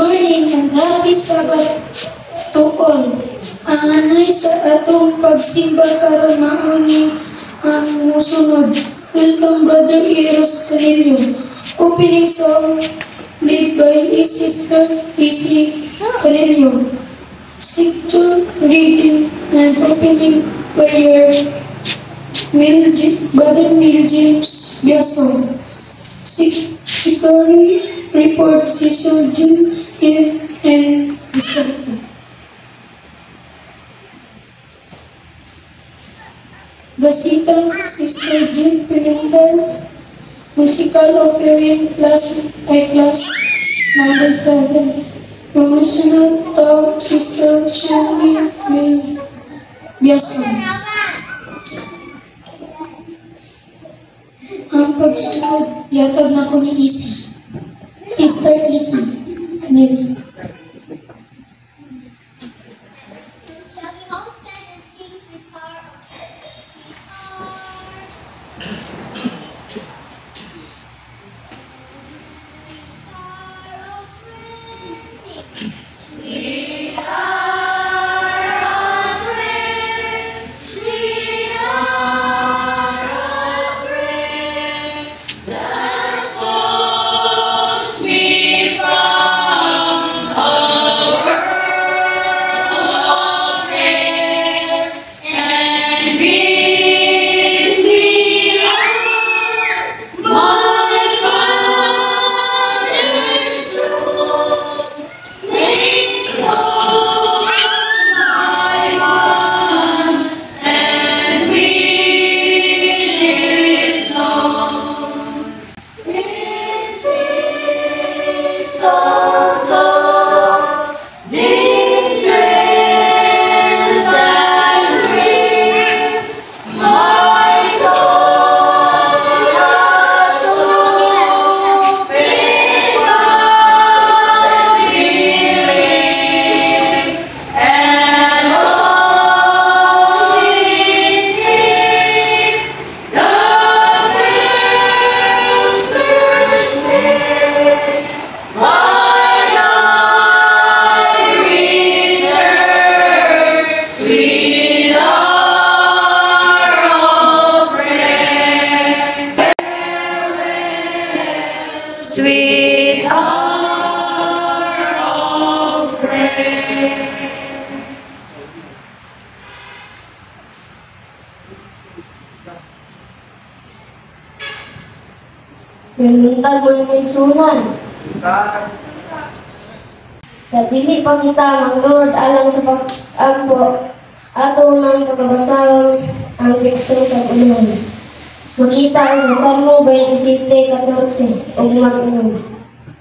morning and happy Sabbath to all. Ang anay sa atong pagsimba karon mauni ang musunod. Welcome Brother Eros Canelio. Opening song led by Sister Izzy Canelio. Sector reading and opening prayer Brother Mil James Biaso. Secretary report Sister Jill and Distractor. Gasitan Sister Jill Pimentel. Musical offering class number 7. Promotional talk Sister Shami May Biaso. Ang pagsunod yatag na ko ni Izzy. Sister Izzy Canelio. Sweet hour of prayer. Pinuntag mo yung insunan. Sa dili pa kita manglod alang sa pag-agpo ato nang pagkabasahon ang teksto sa ulong. Makita sa Salmo 27:14 ug mag-inom.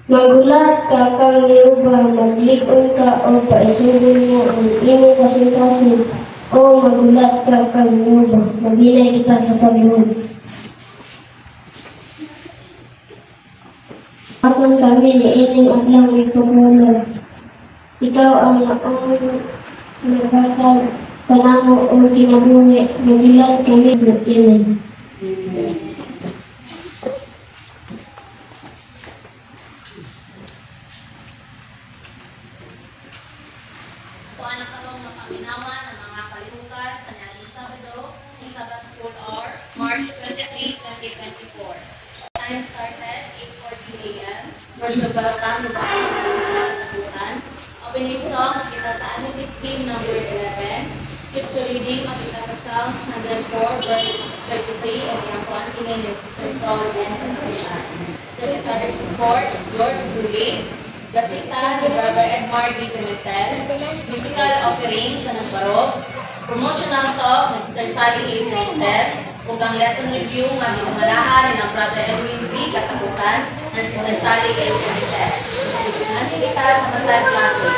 Magulat ka kang Yehova, maglikon ka o paisugod mo ang imong kasintason. O magulat ka kang Yehova, maghinay kita sa pagluhod. Atong kami ni ining adlaw ipagulog. Ikaw ang naong naghatag kanamo o kinabuhi, magulat kami ng ining. Kuan na karong mapaminawan ang mga kalihukan sa niadtong Sabado sa Sabbath School Hour, March 23, 2024. Time started 8:40 a.m. Worship welcome ng pagkakatakutan. Opening song makita sa Adventist Hymn number 11. Scripture reading makita sa Psalm 104 verse 33 and yung kuan kinin ni Sister Sol and Sister Ann. Secretary support, yours truly. Gasita ni Brother Edmar D. Pimentel, musical offering sa Nagbarog, promotional talk ni Sister Sally A. Pimentel, ug ang lesson review nga ginamalahan ni ng Brother Edwin D. Katakutan and Sister Sally A. Pimentel. Ang kita sa matay classes.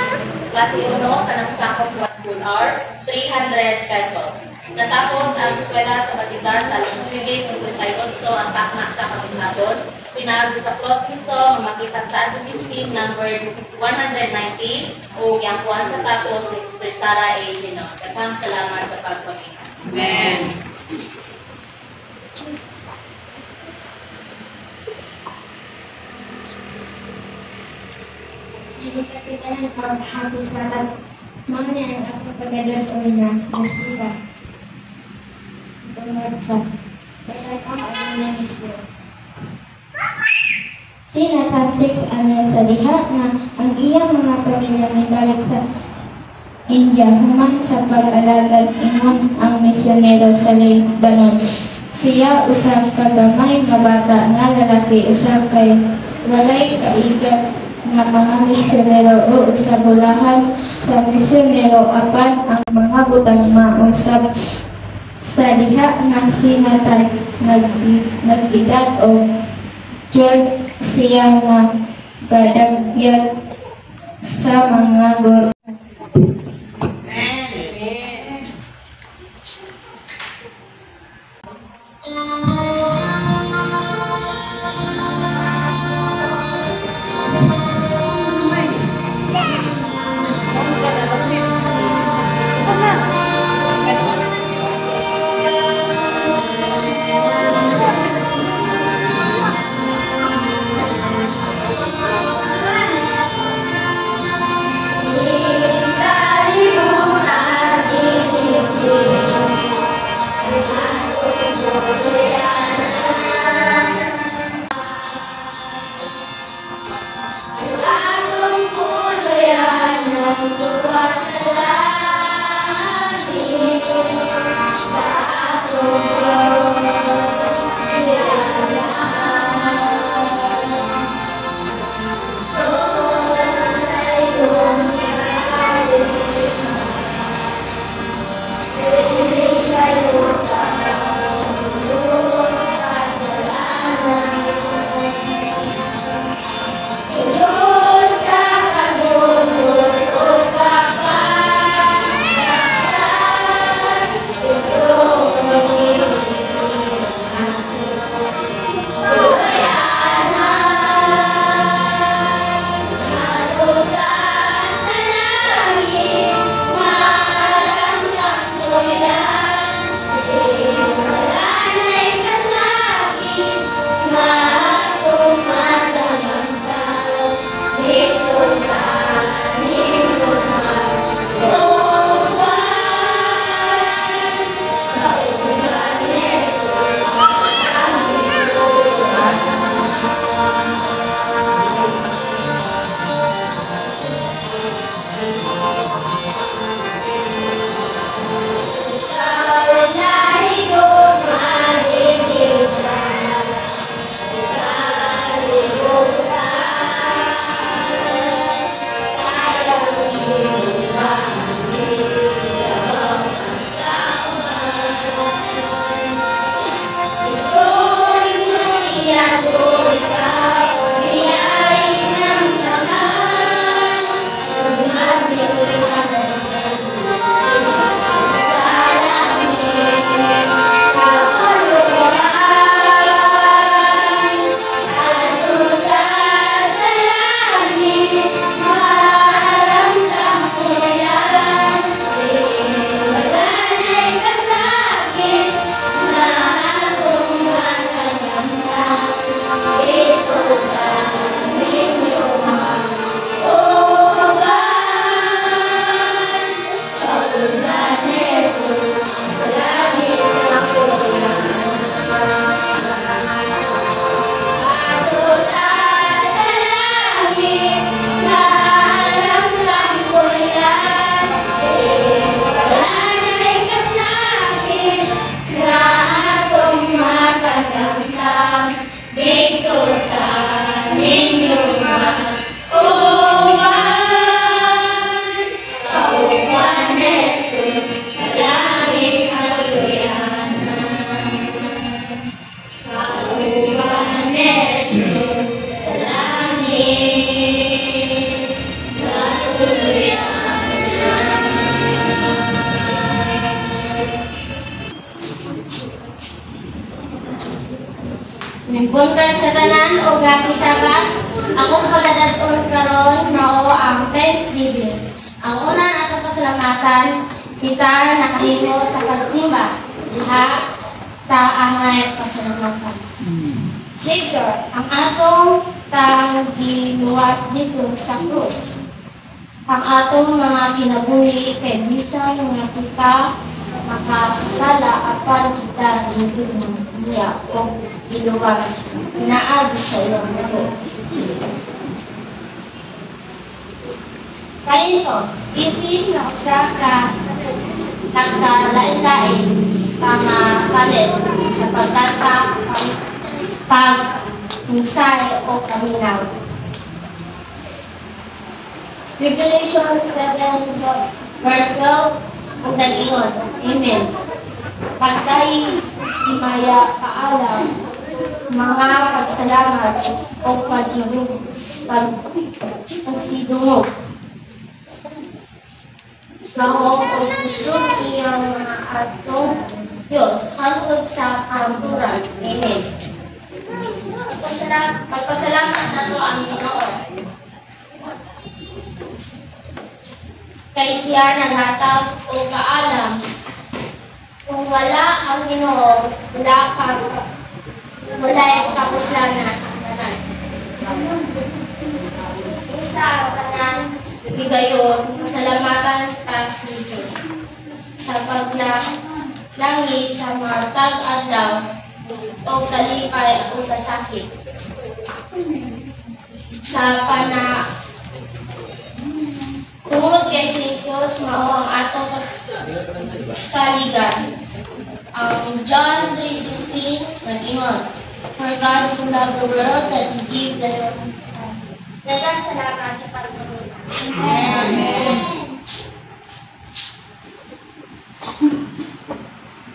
Klase 1, kanang sakop school hour, 300 pesos. Natapos ang eskwela sa Batigas sa alas 9:58 ang takna sa kapatidon. Pinag sa closing song makita sa Adventist Hymn number 190 o yang kuan sa tapos ni Sister Sarah A. Lino. Daghang salamat sa pagpamina. Amen. paghakisalat. Mga ang akong pagkadalon na nasiba. Tungod sa kailangan ang niya mismo. Sina Tansix sa diha na ang iyang mga pamilya nibalik sa India human sa pag-alagad ingon ang misyonero sa Lebanon. Siya usang kagamay nga bata nga lalaki usang kay walay kaigat nga mga misyonero o usabulahan sa misyonero apan ang mga butang mausab sa diha nga sinatay nag-edad o Jod siya nga kadagyan sa mga guro. Buntag sa tanan o gapisagak, akong pagdadagton karon mao ang Thanksgiving. Ang una nato pasalamatan kita nakahimo sa pagsimba. Diha ta angay pasalamatan. Savior, ang atong giluwas dito sa krus. ang atong mga kinabuhi kay bisan nga kita makasasala apan kita gintulong niya o iluwas inaagi sa iyong mundo. Kalinto, isip na usa ka nagkalain-lain pamapalit sa pagdata, pag-minsay o paminaw. Revelation 7 verse 12 ang nag-ingon. Amen. Pagtayi maya kaalam, mga pagsalamat o pagsidungog. Gahong o kusog iyang mga atong Diyos hangtod sa karamturan. Amen. Magpasalamat nato ang Panginoon. Kay siya naghatag o kaalam. Kung wala ang Ginoo, wala yung kapuslanan. Kung sa tanan, higayon, pasalamatan ka si Jesus sa paglangi sa mga tag-adlaw o kalipay o kasakit. Sa tungod kay si Jesus, mao ang atong saligan. Ang John 3:16 nag-ingon, For God so loved the world that He gave the Dagang salamat sa pagkaroon. Amen.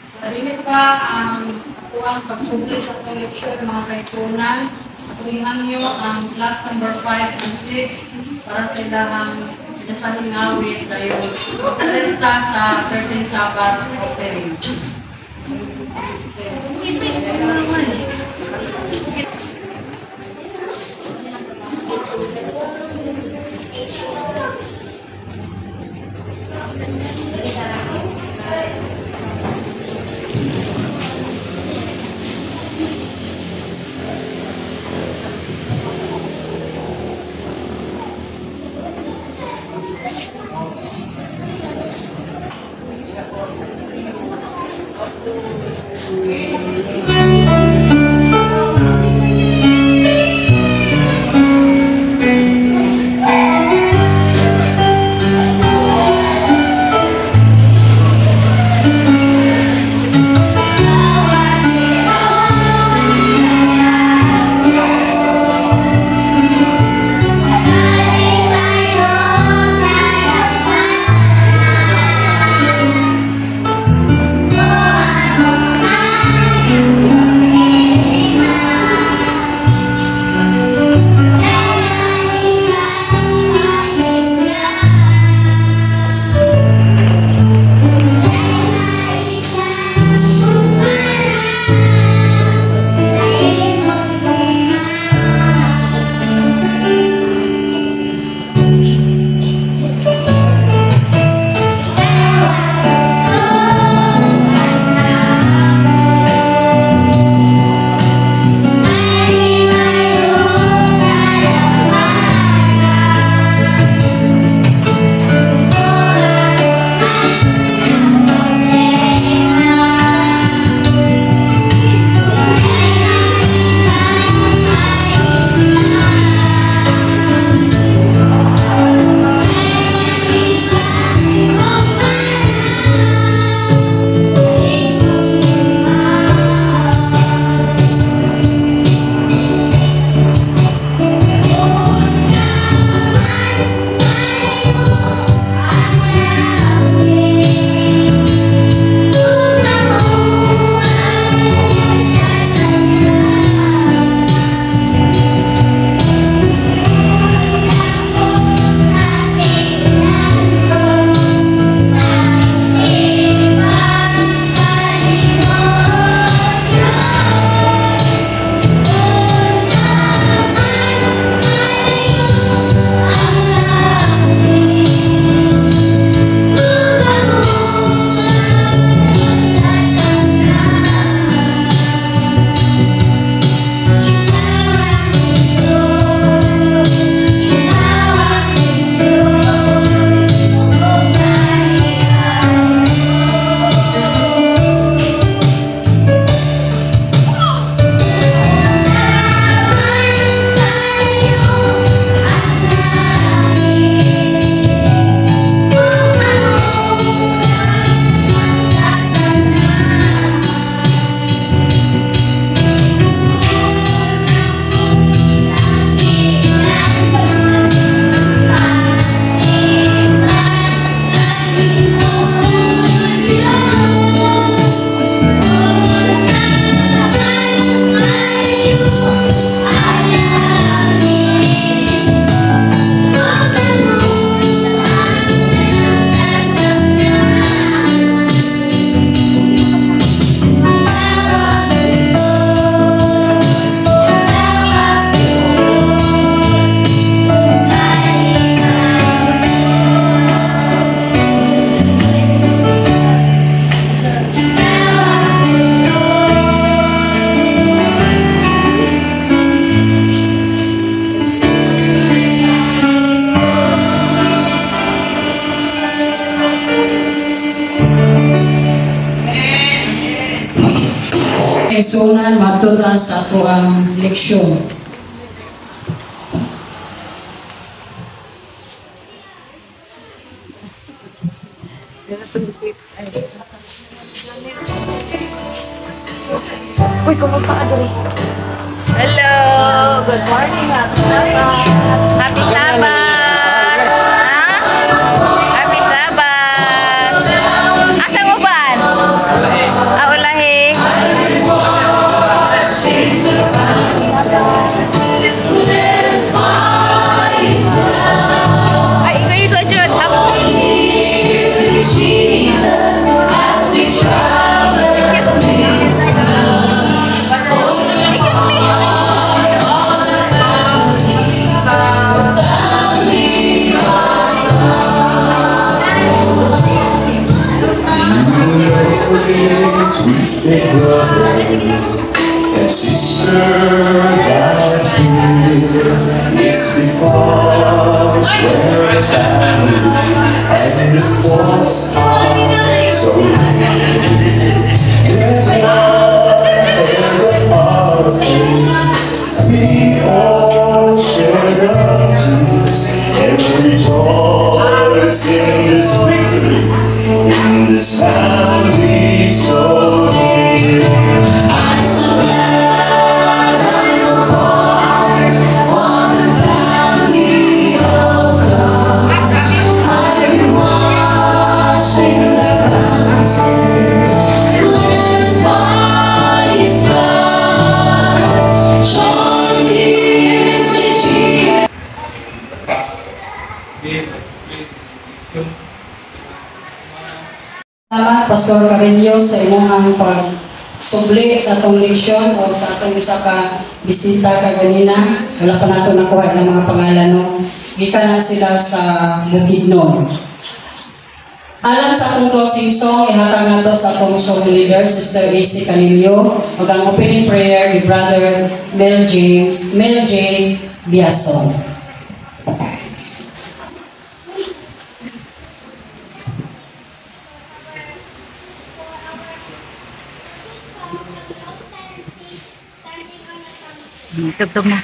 Sa limit pa ang kuwang pagsubli sa koleksyon ng mga kaigsunan. Tulihan niyo ang class number 5 and 6 para sa ilahang pinasaling awit dahil magkasalita sa 13 Sabbath offering. kaigsunan, matuta sa ako ang leksyon. Uy, kumusta ka dali? Hello! Good morning, Happy Sabbath! Happy Sabbath! Ha? Happy Sabbath! Asa mo ba? Ulahi. Ay, ikaw yung dyan. We say brother and sister that here. It's because we're a family and this walks are so near. If there's a party, we all share the tears and rejoice in this victory, in this family so dear. I'm so glad I'm a part of the family of God. I've been washed in the fountain, cleansed by His blood, shown tears to Jesus. Salamat, Pastor Carillo, sa imong pagsubli sa atong leksyon o sa atong isa ka bisita kaganina. Wala pa nato nakuha ng mga pangalan, no? Gikan na sila sa Bukidnon. Alang sa atong closing song, ihatag nato sa atong song leader, Sister AC Canillo. Mag ang opening prayer ni Brother Mel J. Biason. Tugtog na.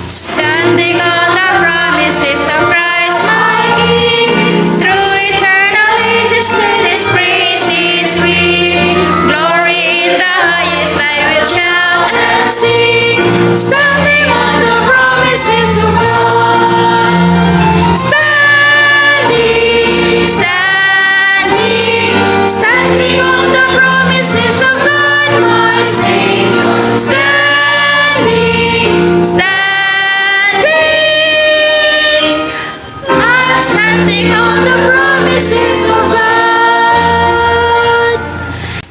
Standing on the promises of Christ my King, through eternal ages let His praises ring. Glory in the highest I will shout and sing, standing on the promises of God. Standing, standing on the promises of God, my Savior. Standing, I'm standing on the promises of God.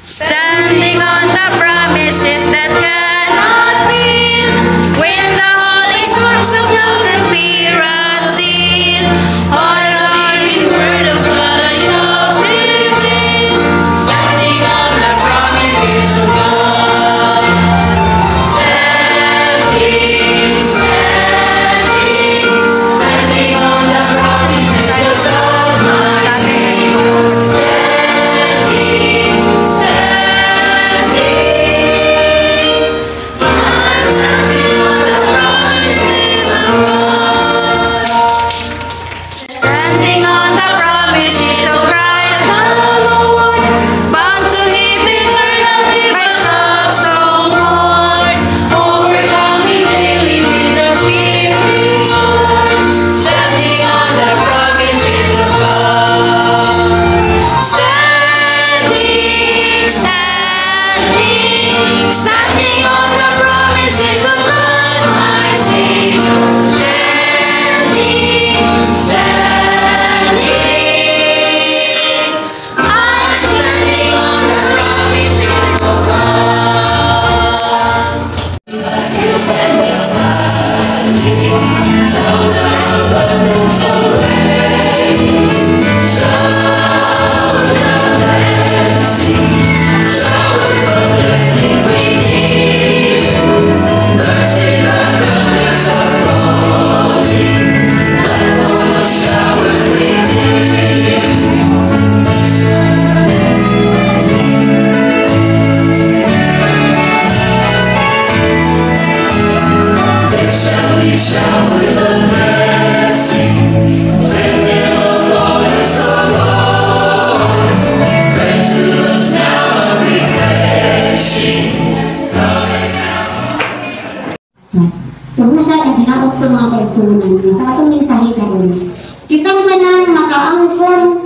Standing on the promises that cannot fail, when the holy storms of doubt and fear assail. All holy word of God I shall prevail, standing on the promises of God. Standing, standing on the promises of God, my Savior. Subusa ang ginaot ko mga kaigsunan sa atong mensahe karon. Kitang tanan makaangkon